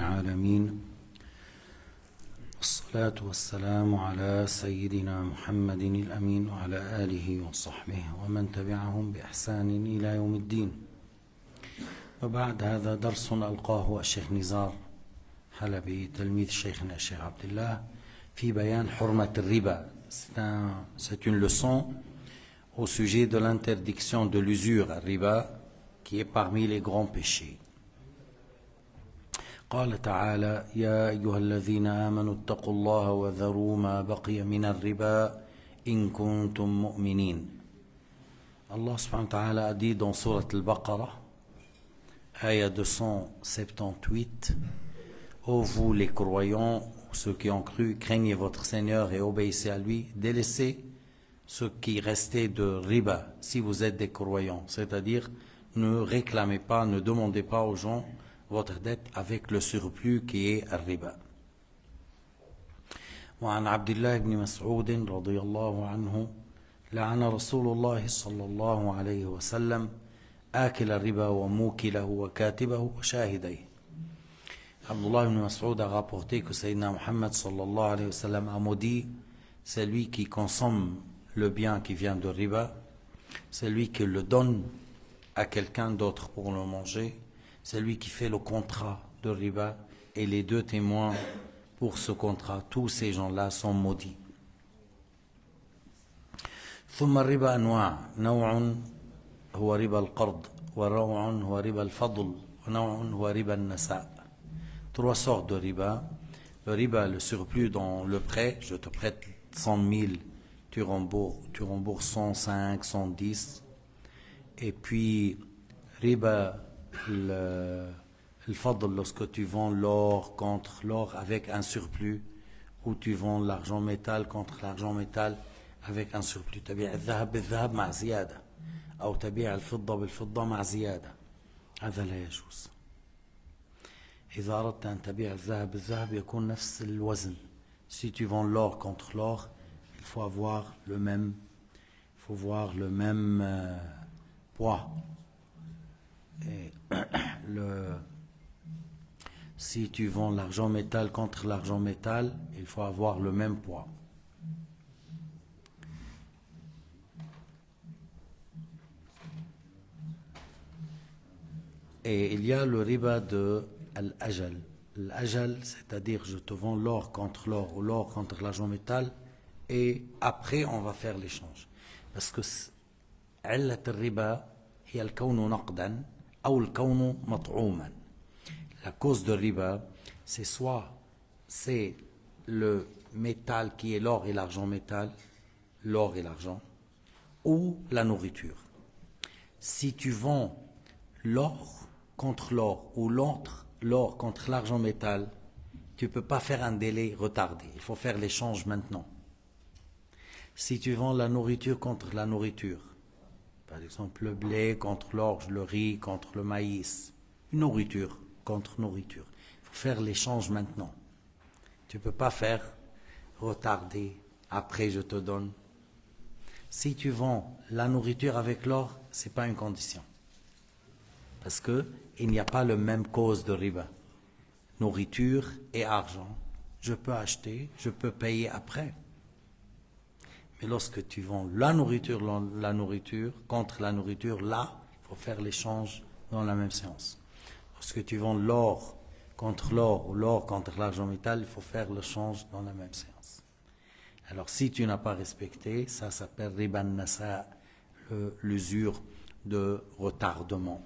العالمين والصلاة والسلام على سيدنا محمد الأمين وعلى آله وصحبه ومن تبعهم بإحسان إلى يوم الدين. وبعد هذا درس ألقاه الشيخ نزار حلبي تلميذ شيخنا الشيخ عبد الله في بيان حرمة الربا. C'est une leçon au sujet de l'interdiction de l'usure à riba qui est parmi les grands péchés. قال تعالى يا أيها الذين آمنوا اتقوا الله وذروا ما بقي من الربا إن كنتم مؤمنين. Allah subhanahu wa ta'ala a dit dans Sourate Al-Baqarah, ayah 278, ô vous les croyants, ceux qui ont cru, craignez votre Seigneur et obéissez à lui, délaissez ce qui restait de riba si vous êtes des croyants, c'est-à-dire ne réclamez pas, ne demandez pas aux gens votre dette avec le surplus qui est الربا. وعن عبد الله بن مسعود رضي الله عنه لعن رسول الله صلى الله عليه وسلم آكل الربا وموكله وكاتبه وشاهديه. Abdullah ibn Mas'ud a rapporté que Sayyidina Muhammad sallallahu alayhi wa sallam a maudit celui qui consomme le bien qui vient de riba, celui qui le donne à quelqu'un d'autre pour le manger, celui qui fait le contrat de riba et les deux témoins pour ce contrat. Tous ces gens-là sont maudits. ثم الربا أنواع، نوع هو ربا القرض، ونوع هو ربا الفضل، ونوع هو ربا النساء. Trois sortes de riba. Le riba, le surplus dans le prêt, je te prête 100 000, tu rembourses 105, 110. Et puis riba le fadl, lorsque tu vends l'or contre l'or avec un surplus, ou tu vends l'argent métal contre l'argent métal avec un surplus. تبيع الذهب بالذهب مع زيادة أو تبيع الفضة بالفضة مع زيادة. هذا لا يجوز. إذا أردت أن تبيع الذهب بالذهب يكون نفس الوزن. Si tu vends l'or contre l'or, il faut avoir le même poids. Et si tu vends l'argent métal contre l'argent métal, il faut avoir le même poids. Et il y a le riba de l'ajal. L'ajal, c'est-à-dire je te vends l'or contre l'or ou l'or contre l'argent métal et après on va faire l'échange. Parce que علة الربا هي الكون نقدا أو الكون مطعوما. La cause de riba, c'est soit c'est le métal qui est l'or et l'argent métal, l'or et l'argent, ou la nourriture. Si tu vends l'or contre l'or ou l'or contre l'argent métal, tu ne peux pas faire un délai retardé. Il faut faire l'échange maintenant. Si tu vends la nourriture contre la nourriture, par exemple le blé contre l'orge, le riz contre le maïs, nourriture contre nourriture, il faut faire l'échange maintenant. Tu ne peux pas faire retarder, après je te donne. Si tu vends la nourriture avec l'or, ce n'est pas une condition. Parce qu'il n'y a pas le même cause de riba. Nourriture et argent. Je peux acheter, je peux payer après. Mais lorsque tu vends la nourriture contre la nourriture, là, il faut faire l'échange dans la même séance. Lorsque tu vends l'or contre l'or ou l'or contre l'argent métal, il faut faire l'échange dans la même séance. Alors si tu n'as pas respecté, ça s'appelle riba nasa, l'usure de retardement.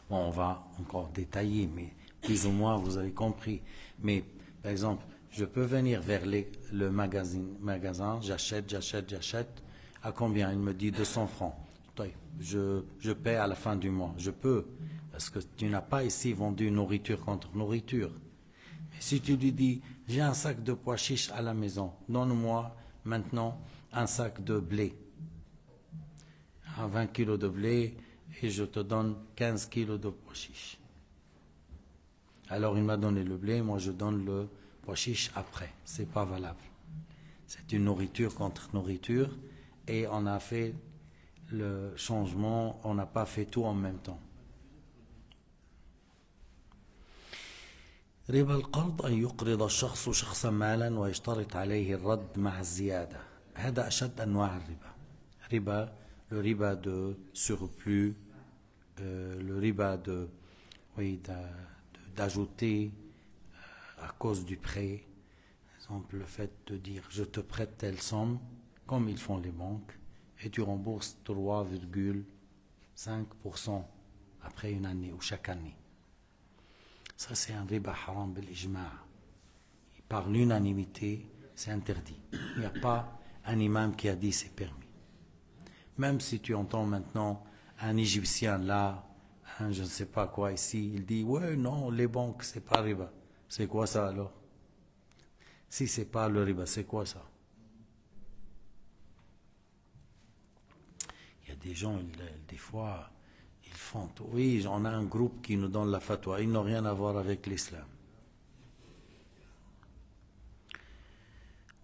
Bon, on va encore détailler, mais plus ou moins vous avez compris. Mais par exemple, je peux venir vers le magasin, j'achète. À combien? Il me dit 200 francs. Je paie à la fin du mois. Je peux, parce que tu n'as pas ici vendu nourriture contre nourriture. Mais si tu lui dis, j'ai un sac de pois chiches à la maison, donne-moi maintenant un sac de blé. 20 kilos de blé, et je te donne 15 kilos de pois chiches. Alors il m'a donné le blé, moi je donne le pois chiche après. C'est pas valable. C'est une nourriture contre nourriture et on a fait le changement, on n'a pas fait tout en même temps. ربا القرض أن يقرض الشخص شخصا مالا ويشترط عليه الرد مع الزيادة. هذا أشد أنواع الربا. ربا le riba de surplus, le riba de, oui, d'ajouter à cause du prêt. Par exemple, le fait de dire je te prête telle somme, comme ils font les banques, et tu rembourses 3,5% après une année ou chaque année. Ça, c'est un riba haram bil ijma'. Par l'unanimité, c'est interdit. Il n'y a pas un imam qui a dit c'est permis. Même si tu entends maintenant un Égyptien là, je ne sais pas quoi ici, il dit ouais non, les banques c'est pas riba. C'est quoi ça alors? Si c'est pas le riba, c'est quoi ça? Il y a des gens, des fois, ils font oui, on a un groupe qui nous donne la fatwa, ils n'ont rien à voir avec l'islam.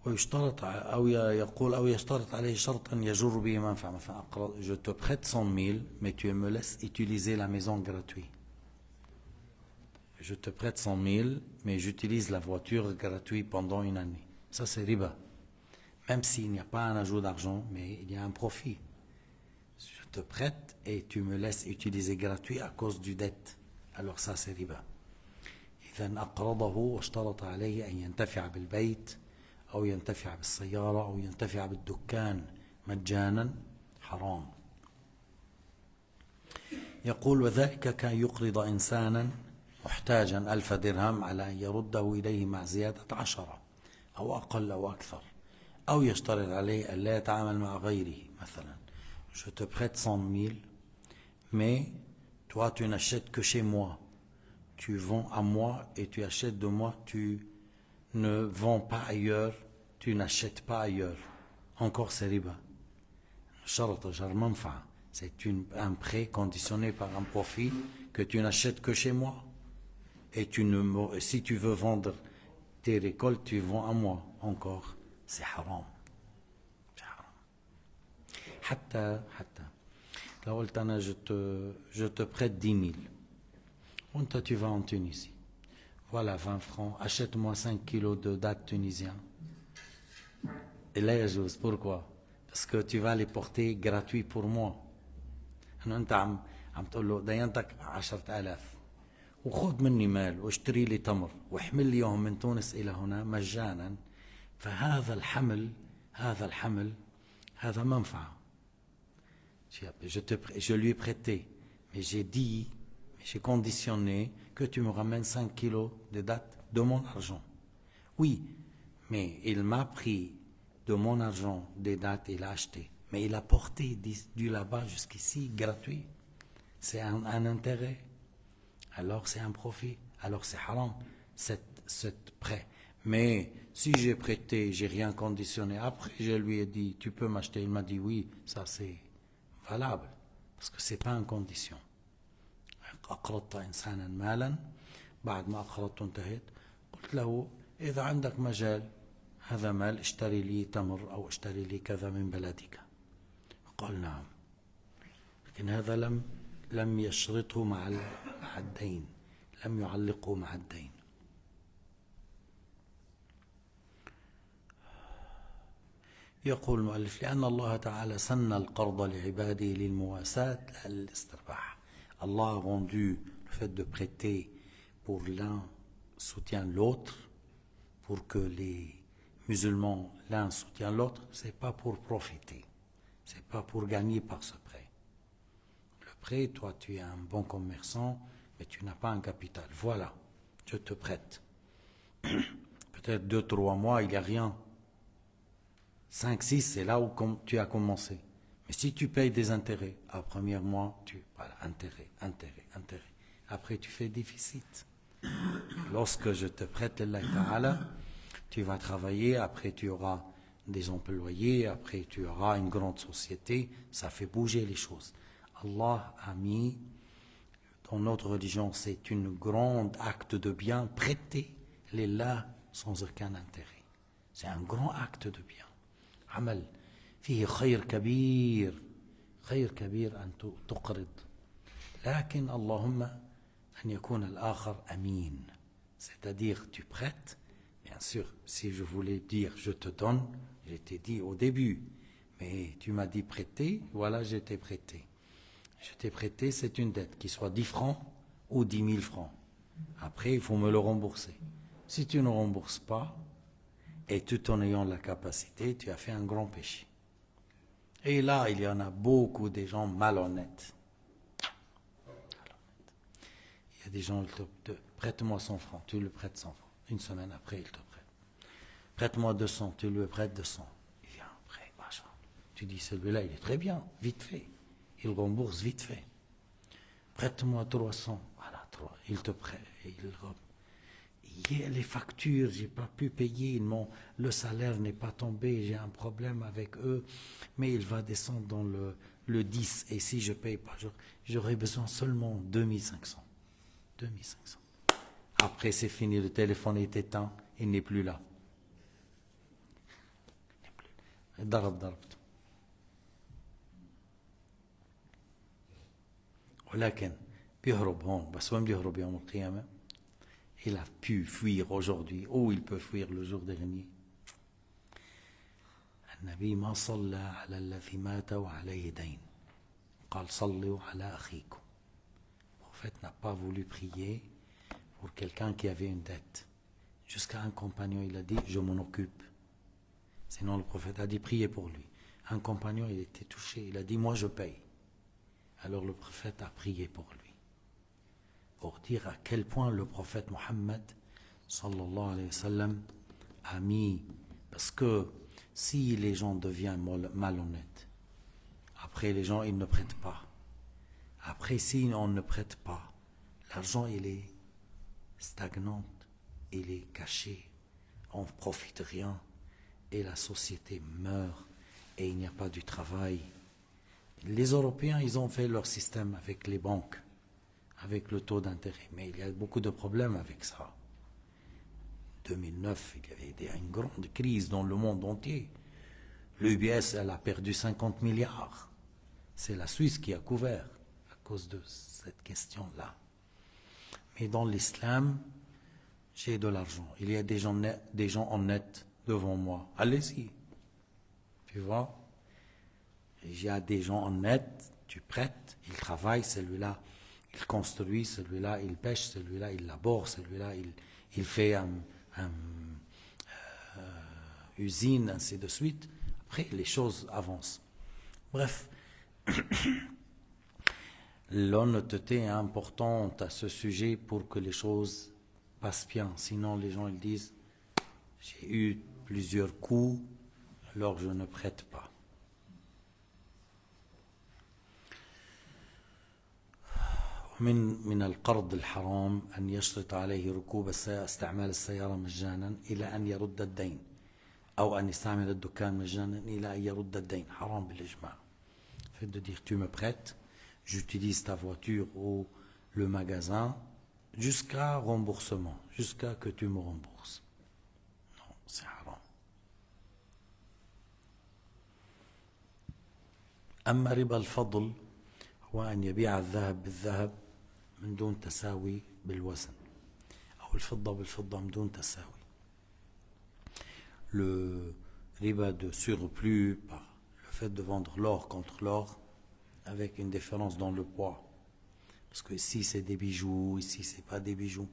ويشترط أو يقول أو يشترط عليه شرطا يجر به منفعة. مثلا je te prête 100 000 mais tu me laisses utiliser la maison gratuite. Je te prête 100 000 mais j'utilise la voiture gratuite pendant une année. Ça c'est riba. Même s'il n'y a pas un ajout d'argent, mais il y a un profit. Je te prête et tu me laisses utiliser gratuit à cause du dette. Alors ça c'est riba. إذن أقرضه واشترط عليه أن ينتفع بالبيت أو ينتفع بالسيارة أو ينتفع بالدكان مجانا حرام. يقول وذلك كان يقرض إنسانا محتاجا 1000 درهم على أن يرده إليه مع زيادة 10 أو أقل أو أكثر أو يشترط عليه أن لا يتعامل مع غيره. مثلا je te prête 100 000 mais toi tu n'achètes que chez moi, tu vends à moi et tu achètes de moi, tu ne vends pas ailleurs, tu n'achètes pas ailleurs. Encore c'est riba. C'est un prêt conditionné par un profit que tu n'achètes que chez moi. Et si tu veux vendre tes récoltes, tu vends à moi. Encore, c'est haram. حتى لو قلت أنا je te prête 10 000. وانت tu vas en Tunisie. Voilà 20 francs, achète-moi 5 kilos de dattes tunisiens. Et là, يجوز. Pourquoi? Parce que tu vas les porter gratuit pour moi. أنت عم تقول له دينتك 10,000 وخذ مني مال واشتري لي تمر واحمل لي يوم من تونس إلى هنا مجانا. فهذا الحمل هذا منفعة. Je lui ai prêté, mais j'ai conditionné que tu me ramènes 5 kilos de dattes de mon argent. Oui, mais il m'a pris de mon argent des dattes, il a acheté. Mais il a porté du là-bas jusqu'ici gratuit. C'est un intérêt. Alors c'est un profit. Alors c'est haram, cette prêt. Mais si j'ai prêté, j'ai rien conditionné. Après, je lui ai dit, tu peux m'acheter. Il m'a dit oui, ça c'est valable. Parce que c'est pas en condition. أقرضت إنسانا مالا بعد ما أقرضته انتهيت قلت له إذا عندك مجال هذا مال اشتري لي تمر أو اشتري لي كذا من بلدك. قال نعم. لكن هذا لم يشرطه مع الدين، لم يعلقه مع الدين. يقول المؤلف لأن الله تعالى سن القرض لعباده للمواساة لا للاسترباح. Allah a rendu le fait de prêter pour l'un soutient l'autre, pour que les musulmans l'un soutient l'autre, c'est pas pour profiter, c'est pas pour gagner par ce prêt. Le prêt, toi tu es un bon commerçant, mais tu n'as pas un capital. Voilà, je te prête. Peut-être 2-3 mois, il n'y a rien. 5-6, c'est là où tu as commencé. Mais si tu payes des intérêts, à premier mois, voilà, intérêt. Après, tu fais déficit. Lorsque je te prête le ta'ala, tu vas travailler, après tu auras des employés, après tu auras une grande société, ça fait bouger les choses. Allah a mis, dans notre religion, c'est un grand acte de bien, prêter l'Illah sans aucun intérêt. C'est un grand acte de bien. عمل فيه خير كبير أن تقرض لكن اللهم أن يكون الآخر أمين C'est-à-dire, tu prêtes. Bien sûr, si je voulais dire je te donne, je t'ai dit au début. Mais tu m'as dit prêter, voilà, je t'ai prêté. Je t'ai prêté, c'est une dette, qui soit 10 francs ou 10 000 francs. Après, il faut me le rembourser. Si tu ne rembourses pas, et tout en ayant la capacité, tu as fait un grand péché. Et là, il y en a beaucoup des gens malhonnêtes. Il y a des gens qui te prête-moi 100 francs, tu le prêtes 100 francs. Une semaine après, il te prête. Prête-moi 200, tu lui prêtes 200. Il vient après, machin. Tu dis, celui-là, il est très bien, vite fait. Il rembourse vite fait. Prête-moi 300, voilà, 3. Il te prête. Il y a les factures, j'ai pas pu payer, le salaire n'est pas tombé, j'ai un problème avec eux, mais il va descendre dans le 10, et si je paye pas, j'aurai besoin seulement 2500. 2500. Après, c'est fini, le téléphone est éteint, il n'est plus là. ضربت. ولكن بيهرب هون بس وين بيهرب يوم القيامة؟ Il a pu fuir aujourd'hui, ou il peut fuir le jour dernier. النبي ما صلى على الذي مات وعليه دين. قال صلوا على أخيكم. Le prophète n'a pas voulu prier pour quelqu'un qui avait une dette. Jusqu'à un compagnon, il a dit, je m'en occupe. Sinon, le prophète a dit, priez pour lui. Un compagnon, il était touché, il a dit, moi je paye. Alors le prophète a prié pour lui. Pour dire à quel point le prophète Mohammed, sallallahu alayhi wa sallam, a mis. Parce que si les gens deviennent malhonnêtes, après les gens, ils ne prêtent pas. Après, si on ne prête pas, l'argent, il est stagnant, il est caché, on ne profite rien, et la société meurt, et il n'y a pas du travail. Les Européens, ils ont fait leur système avec les banques, avec le taux d'intérêt, mais il y a beaucoup de problèmes avec ça. En 2009, il y avait une grande crise dans le monde entier. L'UBS, elle a perdu 50 milliards. C'est la Suisse qui a couvert à cause de cette question-là. Mais dans l'islam, j'ai de l'argent. Il y a des gens honnêtes devant moi. Allez-y. Tu vois? Il y a des gens honnêtes, tu prêtes, ils travaillent, celui-là, il construit, celui-là, il pêche, celui-là, il labore, celui-là, il fait usine, ainsi de suite. Après, les choses avancent. Bref, l'honnêteté est importante à ce sujet pour que les choses passent bien. Sinon, les gens ils disent, j'ai eu plusieurs coups, alors je ne prête pas. من القرض الحرام أن يشترط عليه ركوب استعمال السيارة مجانا إلى أن يرد الدين أو أن يستعمل الدكان مجانا إلى أن يرد الدين حرام بالإجماع. Fait de dire tu me prêtes, j'utilise ta voiture ou le magasin jusqu'à remboursement, jusqu'à que tu me rembourses. Non, c'est haram. أما ربا الفضل هو أن يبيع الذهب بالذهب من دون تساوي بالوزن أو الفضة بالفضة من دون تساوي. Le riba de surplus, le fait de vendre l'or contre l'or avec une différence dans le poids. Parce que ici c'est des bijoux, ici c'est pas des bijoux.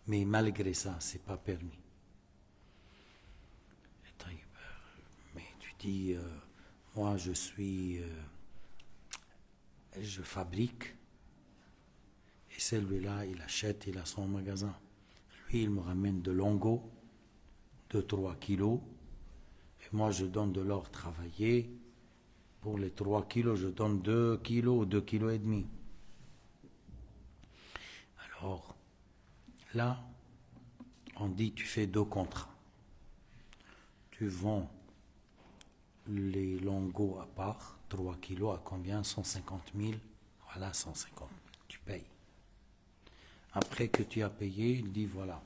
Mais malgré ça, c'est pas permis. Mais tu dis, moi je fabrique, et celui-là, il achète, il a son magasin. Lui, il me ramène de l'ongo, de 3 kilos, et moi, je donne de l'or travaillé. Pour les 3 kilos, je donne 2 kilos ou 2 kilos et demi. Alors, là, on dit, tu fais 2 contrats. Tu vends les longos à part, 3 kilos à combien? 150 000. Voilà, 150 000. Tu payes. Après que tu as payé, il dit voilà,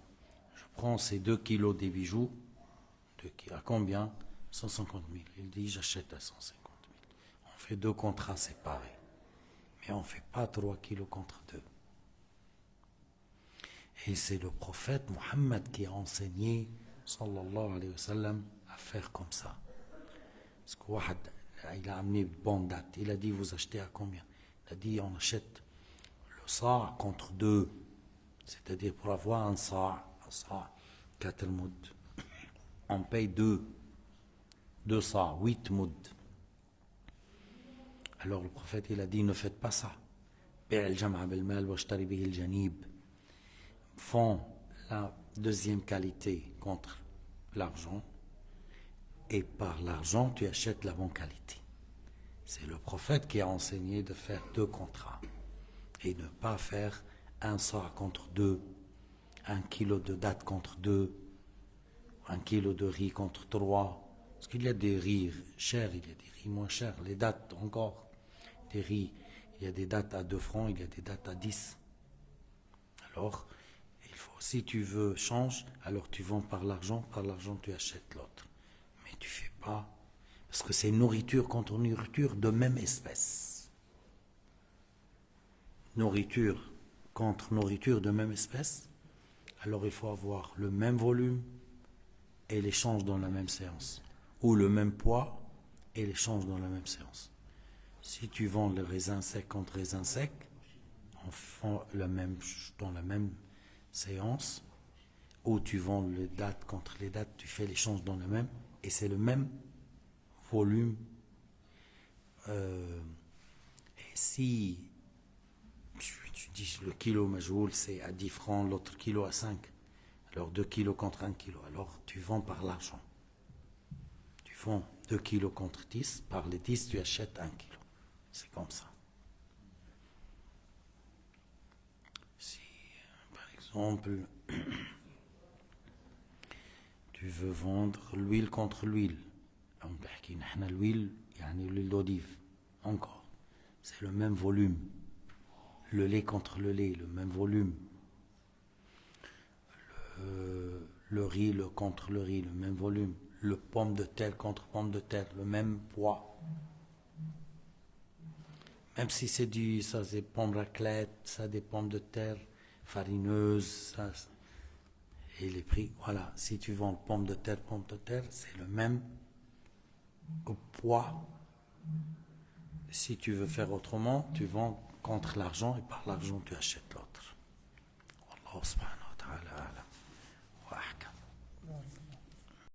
je prends ces 2 kilos des bijoux, à combien? 150 000. Il dit j'achète à 150 000. On fait 2 contrats séparés. Mais on ne fait pas 3 kilos contre 2. Et c'est le prophète Mohammed qui a enseigné, sallallahu alayhi wa sallam, à faire comme ça. Parce que Wahad, il a amené une bonne date. Il a dit, vous achetez à combien? Il a dit, on achète le sa' contre 2. C'est-à-dire, pour avoir un sa', 4 moud, on paye 2 sa', 8 moud. Alors le prophète, il a dit, ne faites pas ça. Font la deuxième qualité contre l'argent, et par l'argent, tu achètes la bonne qualité. C'est le prophète qui a enseigné de faire 2 contrats et ne pas faire un sa' contre 2, 1 kilo de date contre 2, 1 kilo de riz contre 3. Parce qu'il y a des riz chers, il y a des riz moins chers. Les dates encore, des riz, il y a des dates à 2 francs, il y a des dates à 10. Alors, il faut, si tu veux change, alors tu vends par l'argent tu achètes l'autre. Mais tu fais pas, parce que c'est nourriture contre nourriture de même espèce. Nourriture contre nourriture de même espèce, alors il faut avoir le même volume et l'échange dans la même séance. Ou le même poids et l'échange dans la même séance. Si tu vends le raisin sec contre raisin sec, on fait dans la même séance, ou tu vends les dates contre les dates, tu fais l'échange dans le même, et c'est le même volume. Et si tu dis le kilo majoul c'est à 10 francs, l'autre kilo à 5, alors 2 kilos contre 1 kilo, alors tu vends par l'argent. Tu vends 2 kilos contre 10, par les 10 tu achètes 1 kilo. C'est comme ça. Si, par exemple, tu veux vendre l'huile contre l'huile, l'huile d'olive, encore, c'est le même volume. Le lait contre le lait, le même volume. Le riz contre le riz, le même volume. Le pomme de terre contre pomme de terre, le même poids. Même si c'est des pommes raclette, ça des pommes de terre farineuses, ça, et les prix, voilà. Si tu vends pomme de terre, c'est le même poids. Si tu veux faire autrement, tu vends contre l'argent et par l'argent tu achètes l'autre. Allah subhanahu.